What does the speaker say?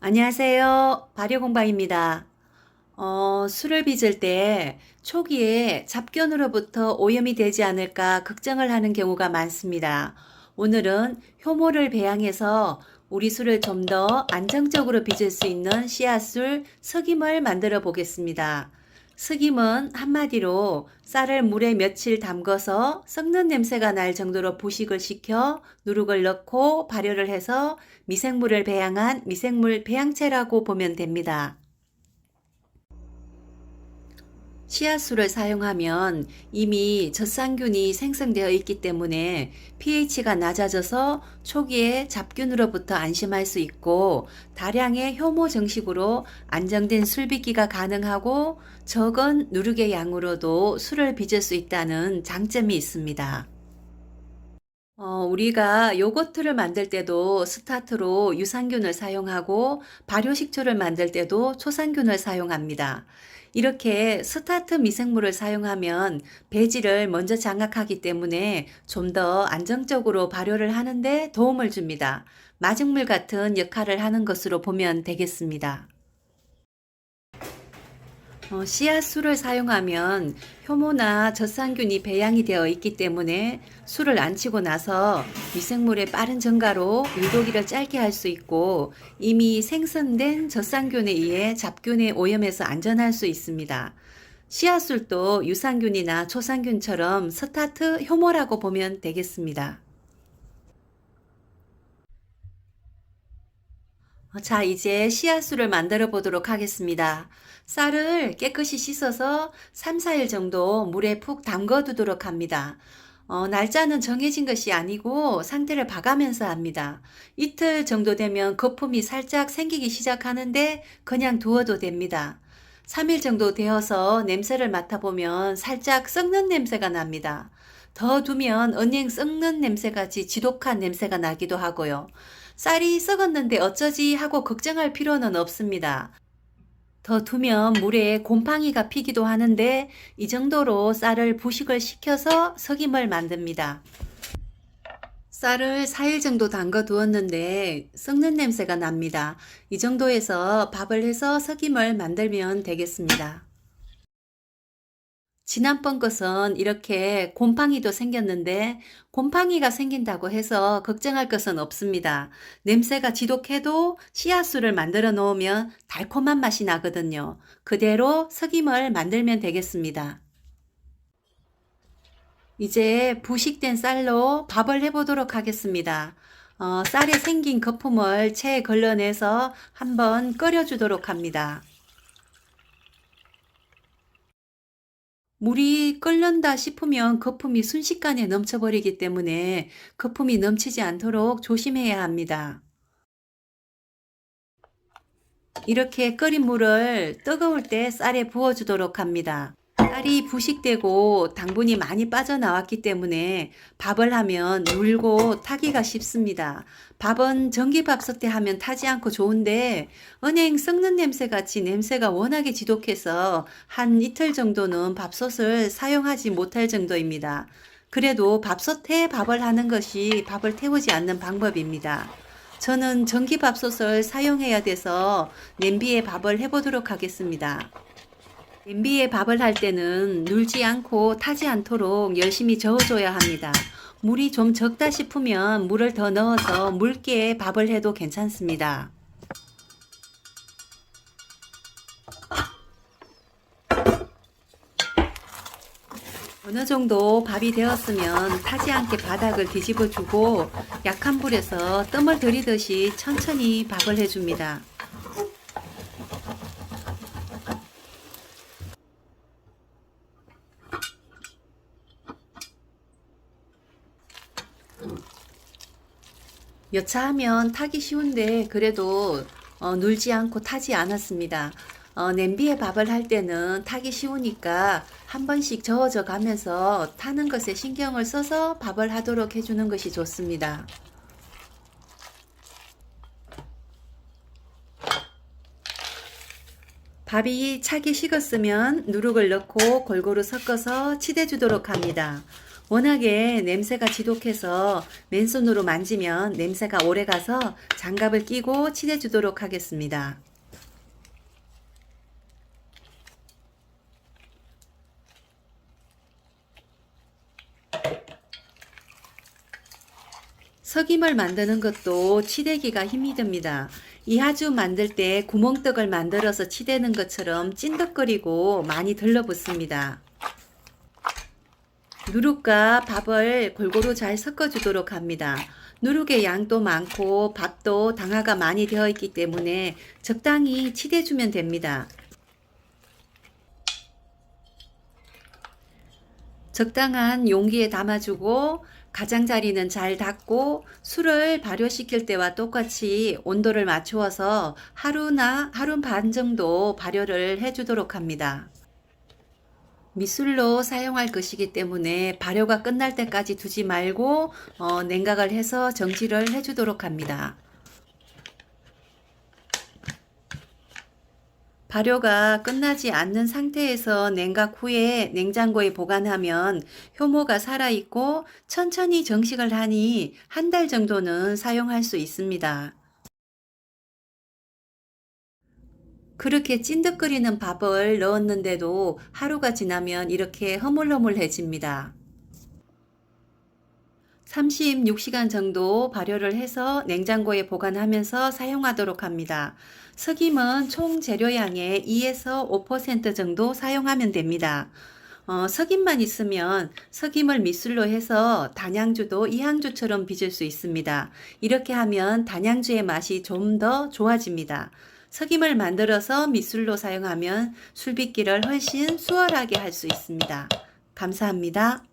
안녕하세요. 발효공방입니다. 술을 빚을 때 초기에 잡견으로부터 오염이 되지 않을까 걱정을 하는 경우가 많습니다. 오늘은 효모를 배양해서 우리 술을 좀 더 안정적으로 빚을 수 있는 씨앗술 석임을 만들어 보겠습니다. 석임은 한마디로 쌀을 물에 며칠 담궈서 썩는 냄새가 날 정도로 부식을 시켜 누룩을 넣고 발효를 해서 미생물을 배양한 미생물 배양체라고 보면 됩니다. 씨앗술을 사용하면 이미 젖산균이 생성되어 있기 때문에 pH가 낮아져서 초기에 잡균으로부터 안심할 수 있고 다량의 효모 정식으로 안정된 술 빚기가 가능하고 적은 누룩의 양으로도 술을 빚을 수 있다는 장점이 있습니다. 우리가 요거트를 만들 때도 스타트로 유산균을 사용하고 발효식초를 만들 때도 초산균을 사용합니다. 이렇게 스타트 미생물을 사용하면 배지를 먼저 장악하기 때문에 좀 더 안정적으로 발효를 하는데 도움을 줍니다. 마중물 같은 역할을 하는 것으로 보면 되겠습니다. 씨앗술을 사용하면 효모나 젖산균이 배양이 되어 있기 때문에 술을 안 치고 나서 미생물의 빠른 증가로 유도기를 짧게 할 수 있고 이미 생성된 젖산균에 의해 잡균에 오염해서 안전할 수 있습니다. 씨앗술도 유산균이나 초산균처럼 스타트 효모라고 보면 되겠습니다. 자, 이제 씨앗술을 만들어 보도록 하겠습니다. 쌀을 깨끗이 씻어서 3, 4일 정도 물에 푹 담궈 두도록 합니다. 날짜는 정해진 것이 아니고 상태를 봐가면서 합니다. 이틀 정도 되면 거품이 살짝 생기기 시작하는데 그냥 두어도 됩니다. 3일 정도 되어서 냄새를 맡아보면 살짝 썩는 냄새가 납니다. 더 두면 은행 썩는 냄새같이 지독한 냄새가 나기도 하고요. 쌀이 썩었는데 어쩌지 하고 걱정할 필요는 없습니다. 더 두면 물에 곰팡이가 피기도 하는데 이 정도로 쌀을 부식을 시켜서 석임을 만듭니다. 쌀을 4일 정도 담궈 두었는데 썩는 냄새가 납니다. 이 정도에서 밥을 해서 석임을 만들면 되겠습니다. 지난번 것은 이렇게 곰팡이도 생겼는데 곰팡이가 생긴다고 해서 걱정할 것은 없습니다. 냄새가 지독해도 씨앗술을 만들어 놓으면 달콤한 맛이 나거든요. 그대로 석임을 만들면 되겠습니다. 이제 부식된 쌀로 밥을 해보도록 하겠습니다. 쌀에 생긴 거품을 체에 걸러내서 한번 끓여주도록 합니다. 물이 끓는다 싶으면 거품이 순식간에 넘쳐버리기 때문에 거품이 넘치지 않도록 조심해야 합니다. 이렇게 끓인 물을 뜨거울 때 쌀에 부어주도록 합니다. 쌀이 부식되고 당분이 많이 빠져나왔기 때문에 밥을 하면 눌고 타기가 쉽습니다. 밥은 전기밥솥에 하면 타지 않고 좋은데 은행 썩는 냄새 같이 냄새가 워낙에 지독해서 한 이틀 정도는 밥솥을 사용하지 못할 정도입니다. 그래도 밥솥에 밥을 하는 것이 밥을 태우지 않는 방법입니다. 저는 전기밥솥을 사용해야 돼서 냄비에 밥을 해보도록 하겠습니다. 냄비에 밥을 할 때는 눌지 않고 타지 않도록 열심히 저어줘야 합니다. 물이 좀 적다 싶으면 물을 더 넣어서 묽게 밥을 해도 괜찮습니다. 어느 정도 밥이 되었으면 타지 않게 바닥을 뒤집어 주고 약한 불에서 뜸을 들이듯이 천천히 밥을 해줍니다. 여차하면 타기 쉬운데 그래도 눌지 않고 타지 않았습니다. 냄비에 밥을 할 때는 타기 쉬우니까 한 번씩 저어져 가면서 타는 것에 신경을 써서 밥을 하도록 해주는 것이 좋습니다. 밥이 차게 식었으면 누룩을 넣고 골고루 섞어서 치대 주도록 합니다. 워낙에 냄새가 지독해서 맨손으로 만지면 냄새가 오래 가서 장갑을 끼고 칠해주도록 하겠습니다. 석임을 만드는 것도 치대기가 힘이 듭니다. 이하주 만들 때 구멍떡을 만들어서 치대는 것처럼 찐득거리고 많이 들러붙습니다. 누룩과 밥을 골고루 잘 섞어주도록 합니다. 누룩의 양도 많고 밥도 당화가 많이 되어 있기 때문에 적당히 치대주면 됩니다. 적당한 용기에 담아주고 가장자리는 잘 닫고 술을 발효시킬 때와 똑같이 온도를 맞추어서 하루나 하루 반 정도 발효를 해주도록 합니다. 미술로 사용할 것이기 때문에 발효가 끝날 때까지 두지 말고 냉각을 해서 정지를 해주도록 합니다. 발효가 끝나지 않는 상태에서 냉각 후에 냉장고에 보관하면 효모가 살아있고 천천히 정식을 하니 한 달 정도는 사용할 수 있습니다. 그렇게 찐득거리는 밥을 넣었는데도 하루가 지나면 이렇게 허물허물해집니다. 36시간 정도 발효를 해서 냉장고에 보관하면서 사용하도록 합니다. 석임은 총 재료량의 2에서 5% 정도 사용하면 됩니다. 석임만 있으면 석임을 밑술로 해서 단양주도 이항주처럼 빚을 수 있습니다. 이렇게 하면 단양주의 맛이 좀 더 좋아집니다. 석임을 만들어서 밑술로 사용하면 술 빚기를 훨씬 수월하게 할 수 있습니다. 감사합니다.